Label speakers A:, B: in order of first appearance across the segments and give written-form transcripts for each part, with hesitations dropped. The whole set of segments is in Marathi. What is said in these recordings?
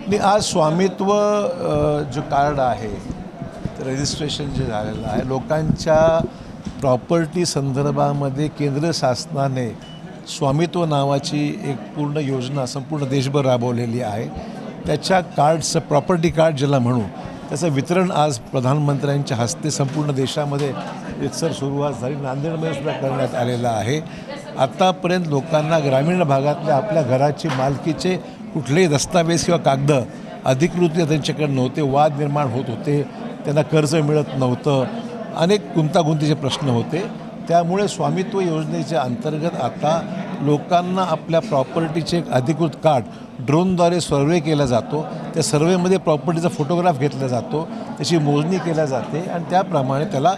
A: आणि आज स्वामित्व जो कार्ड आहे रजिस्ट्रेशन जे झालेलं आहे लोकांच्या प्रॉपर्टी संदर्भामध्ये केंद्र शासनाने स्वामित्व नावाची एक पूर्ण योजना संपूर्ण देशभर राबवलेली आहे। त्याच्या कार्ड्सचं प्रॉपर्टी कार्ड ज्याला म्हणू त्याचं वितरण आज प्रधानमंत्र्यांच्या हस्ते संपूर्ण देशामध्ये रितसर सुरुवात झाली। नांदेडमध्ये सुद्धा करण्यात आलेलं आहे। आत्तापर्यंत लोकांना ग्रामीण भागातल्या आपल्या घराची मालकीचे कुठलेही दस्तावेज किंवा कागद अधिकृतरित्या त्यांच्याकडे नव्हते, वाद निर्माण होत होते, त्यांना कर्ज मिळत नव्हतं, अनेक गुंतागुंतीचे प्रश्न होते। त्यामुळे स्वामित्व योजनेच्या अंतर्गत आता लोकांना आपल्या प्रॉपर्टीचे एक अधिकृत कार्ड ड्रोनद्वारे सर्वे केला जातो। त्या सर्वेमध्ये प्रॉपर्टीचा फोटोग्राफ घेतला जातो, त्याची मोजणी केली जाते आणि त्याप्रमाणे त्याला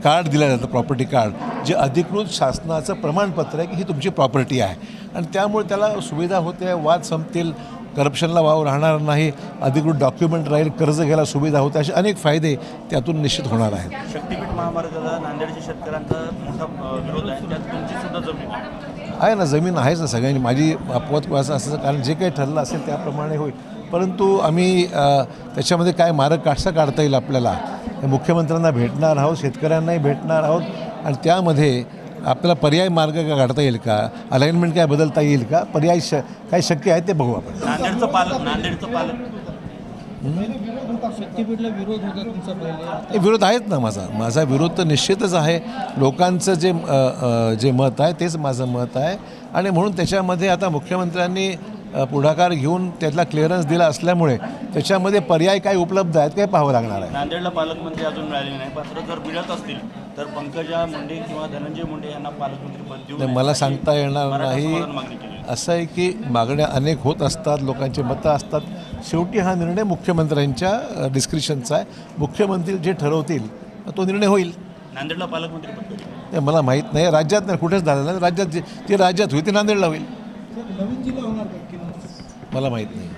A: कार्ड दिलं जातं, प्रॉपर्टी कार्ड, जे अधिकृत शासनाचं प्रमाणपत्र आहे की ही तुमची प्रॉपर्टी आहे। आणि त्यामुळे त्याला सुविधा होते, वाद संपतील, करप्शनला वाव राहणार नाही, अधिकृत डॉक्युमेंट राहील, कर्ज घ्यायला सुविधा होते, असे अनेक फायदे त्यातून निश्चित होणार आहेत।
B: शक्तीपीठ महामार्गाला नांदेडच्या शेतकऱ्यांचा मोठा विरोध आहे, त्यात तुमची सुद्धा जमीन
A: आहे ना, जमीन आहेच ना सगळ्यांनी, माझी अपवाद असं कारण जे काही ठरलं असेल त्याप्रमाणे होईल। परंतु आम्ही त्याच्यामध्ये काय मार्ग कसा काढता येईल आपल्याला, मुख्यमंत्र्यांना भेटणार आहोत, शेतकऱ्यांनाही भेटणार आहोत आणि त्यामध्ये आपल्याला पर्याय मार्ग काय काढता येईल का, अलाइनमेंट काय बदलता येईल का, पर्याय काय शक्य आहे ते बघू आपण।
B: नांदेडचं पालक
C: शक्तीपीठला विरोध होता तुमचा पहिले?
A: विरोध आहेत ना, माझा विरोध तर निश्चितच आहे। लोकांचं जे मत आहे तेच माझं मत आहे आणि म्हणून त्याच्यामध्ये आता मुख्यमंत्र्यांनी पुढाकार घेऊन त्यातला क्लिअरन्स दिला असल्यामुळे त्याच्यामध्ये पर्याय काय उपलब्ध आहेत काय पाहावं लागणार आहे।
B: नांदेडला पालकमंत्री अजून मिळालेले नाही, मात्र जर मिळत असतील तर पंकजा मुंडे किंवा धनंजय मुंडे यांना पालकमंत्री पद देऊ
A: मला सांगता येणार नाही। असं आहे की मागण्या अनेक होत असतात, लोकांची मतं असतात, शेवटी हा निर्णय मुख्यमंत्र्यांच्या डिस्क्रिप्शनचा आहे। मुख्यमंत्री जे ठरवतील तो निर्णय होईल।
B: नांदेडला पालकमंत्री पद
A: ते मला माहीत नाही, राज्यात नाही, कुठेच झालं नाही, राज्यात ते राज्यात होईल ते नांदेडला होईल,
C: नवीन जिल्हा होणार का?
A: मला माहीत नाही।